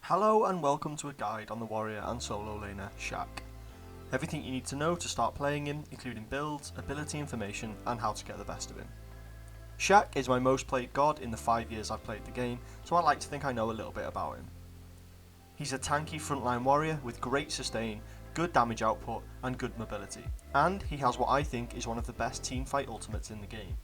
Hello and welcome to a guide on the warrior and solo laner, Shaq. Everything you need to know to start playing him, including builds, ability information and how to get the best of him. Shaq is my most played god in the 5 years I've played the game, so I like to think I know a little bit about him. He's a tanky frontline warrior with great sustain, good damage output and good mobility, and he has what I think is one of the best teamfight ultimates in the game.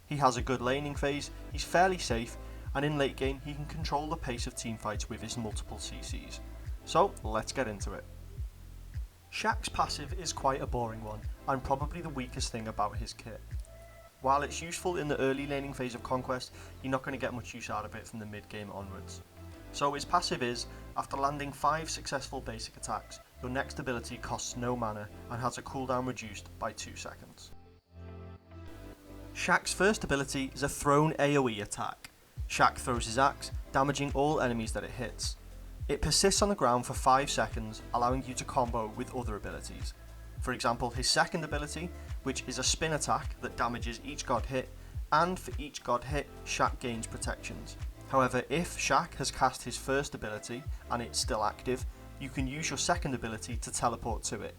He has a good laning phase, he's fairly safe, and in late game he can control the pace of teamfights with his multiple CCs. So let's get into it. Shaq's passive is quite a boring one, and probably the weakest thing about his kit. While it's useful in the early laning phase of Conquest, you're not going to get much use out of it from the mid game onwards. So his passive is, after landing 5 successful basic attacks, your next ability costs no mana and has a cooldown reduced by 2 seconds. Shaq's first ability is a thrown AoE attack. Shaq throws his axe, damaging all enemies that it hits. It persists on the ground for 5 seconds, allowing you to combo with other abilities. For example, his second ability, which is a spin attack that damages each god hit, and for each god hit, Shaq gains protections. However, if Shaq has cast his first ability and it's still active, you can use your second ability to teleport to it.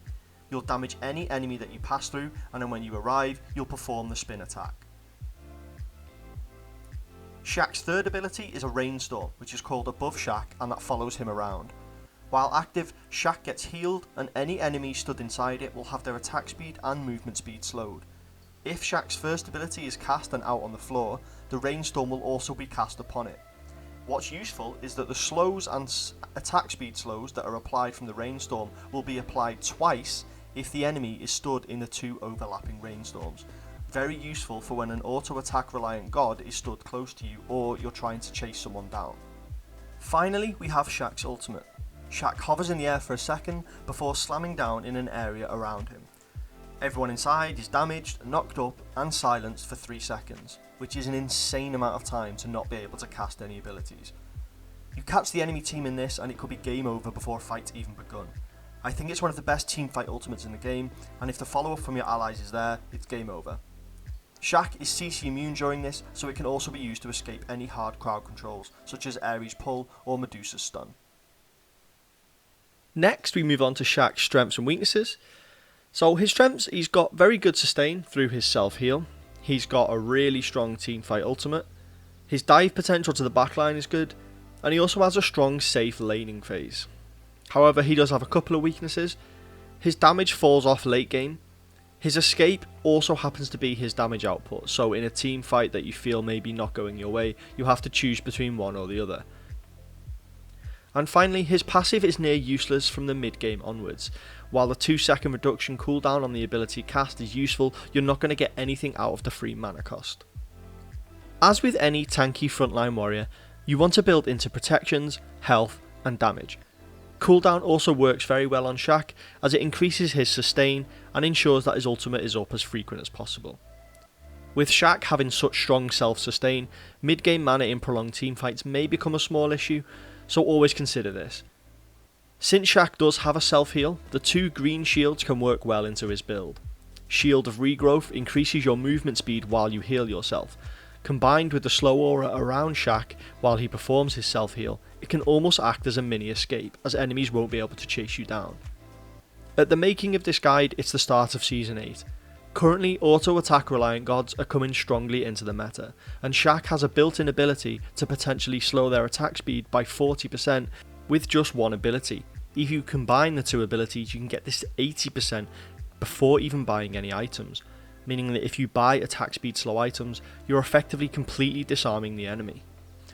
You'll damage any enemy that you pass through, and then when you arrive, you'll perform the spin attack. Shaq's third ability is a rainstorm, which is called above Shaq and that follows him around. While active, Shaq gets healed and any enemy stood inside it will have their attack speed and movement speed slowed. If Shaq's first ability is cast and out on the floor, the rainstorm will also be cast upon it. What's useful is that the slows and attack speed slows that are applied from the rainstorm will be applied twice if the enemy is stood in the 2 overlapping rainstorms. Very useful for when an auto attack reliant god is stood close to you or you're trying to chase someone down. Finally, we have Shaq's ultimate. Shaq hovers in the air for a second before slamming down in an area around him. Everyone inside is damaged, knocked up and silenced for 3 seconds, which is an insane amount of time to not be able to cast any abilities. You catch the enemy team in this and it could be game over before a fight's even begun. I think it's one of the best teamfight ultimates in the game, and if the follow-up from your allies is there, it's game over. Shaq is CC immune during this, so it can also be used to escape any hard crowd controls, such as Ares pull or Medusa's stun. Next, we move on to Shaq's strengths and weaknesses. So his strengths, he's got very good sustain through his self-heal. He's got a really strong teamfight ultimate. His dive potential to the backline is good, and he also has a strong safe laning phase. However, he does have a couple of weaknesses. His damage falls off late game. His escape also happens to be his damage output, so in a team fight that you feel maybe not going your way, you have to choose between one or the other. And finally, his passive is near useless from the mid game onwards. While the 2-second reduction cooldown on the ability cast is useful, you're not going to get anything out of the free mana cost. As with any tanky frontline warrior, you want to build into protections, health and damage. Cooldown also works very well on Shaq, as it increases his sustain and ensures that his ultimate is up as frequent as possible. With Shaq having such strong self-sustain, mid-game mana in prolonged teamfights may become a small issue, so always consider this. Since Shaq does have a self-heal, the 2 green shields can work well into his build. Shield of Regrowth increases your movement speed while you heal yourself. Combined with the slow aura around Shaq while he performs his self-heal, it can almost act as a mini escape, as enemies won't be able to chase you down. At the making of this guide, it's the start of Season 8. Currently, auto attack reliant gods are coming strongly into the meta, and Shaq has a built-in ability to potentially slow their attack speed by 40% with just one ability. If you combine the 2 abilities, you can get this to 80% before even buying any items, meaning that if you buy attack speed slow items, you're effectively completely disarming the enemy,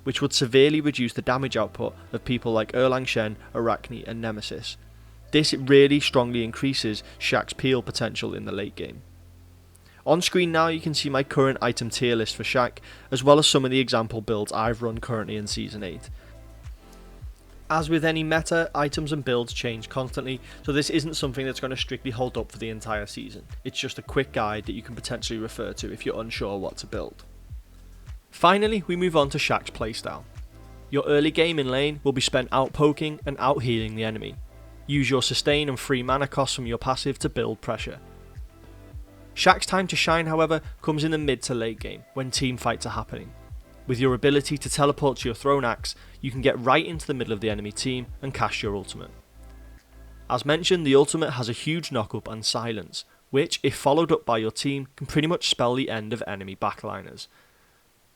which would severely reduce the damage output of people like Erlang Shen, Arachne and Nemesis. This really strongly increases Shaq's peel potential in the late game. On screen now you can see my current item tier list for Shaq, as well as some of the example builds I've run currently in Season 8. As with any meta, items and builds change constantly, so this isn't something that's going to strictly hold up for the entire season. It's just a quick guide that you can potentially refer to if you're unsure what to build. Finally, we move on to Shaq's playstyle. Your early game in lane will be spent out poking and out healing the enemy. Use your sustain and free mana costs from your passive to build pressure. Shaq's time to shine, however, comes in the mid to late game, when team fights are happening. With your ability to teleport to your thrown axe, you can get right into the middle of the enemy team and cast your ultimate. As mentioned, the ultimate has a huge knock-up and silence, which, if followed up by your team, can pretty much spell the end of enemy backliners.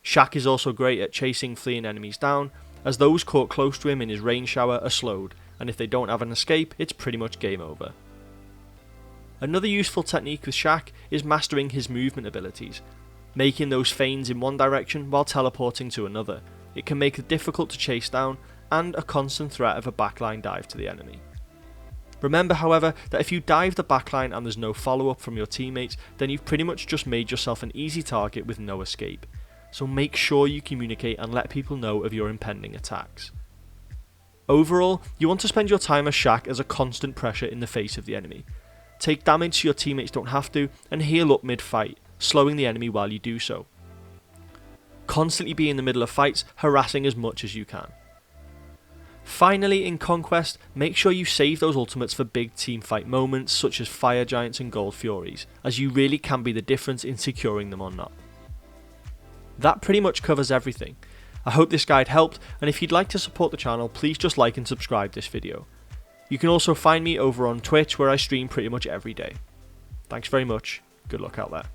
Shaq is also great at chasing fleeing enemies down, as those caught close to him in his rain shower are slowed, and if they don't have an escape, it's pretty much game over. Another useful technique with Shaq is mastering his movement abilities, making those feigns in one direction while teleporting to another. It can make it difficult to chase down, and a constant threat of a backline dive to the enemy. Remember, however, that if you dive the backline and there's no follow-up from your teammates, then you've pretty much just made yourself an easy target with no escape. So make sure you communicate and let people know of your impending attacks. Overall, you want to spend your time as Shaq as a constant pressure in the face of the enemy. Take damage so your teammates don't have to, and heal up mid-fight, slowing the enemy while you do so. Constantly be in the middle of fights, harassing as much as you can. Finally, in Conquest, make sure you save those ultimates for big teamfight moments such as Fire Giants and Gold Furies, as you really can be the difference in securing them or not. That pretty much covers everything. I hope this guide helped, and if you'd like to support the channel, please just like and subscribe this video. You can also find me over on Twitch, where I stream pretty much every day. Thanks very much, good luck out there.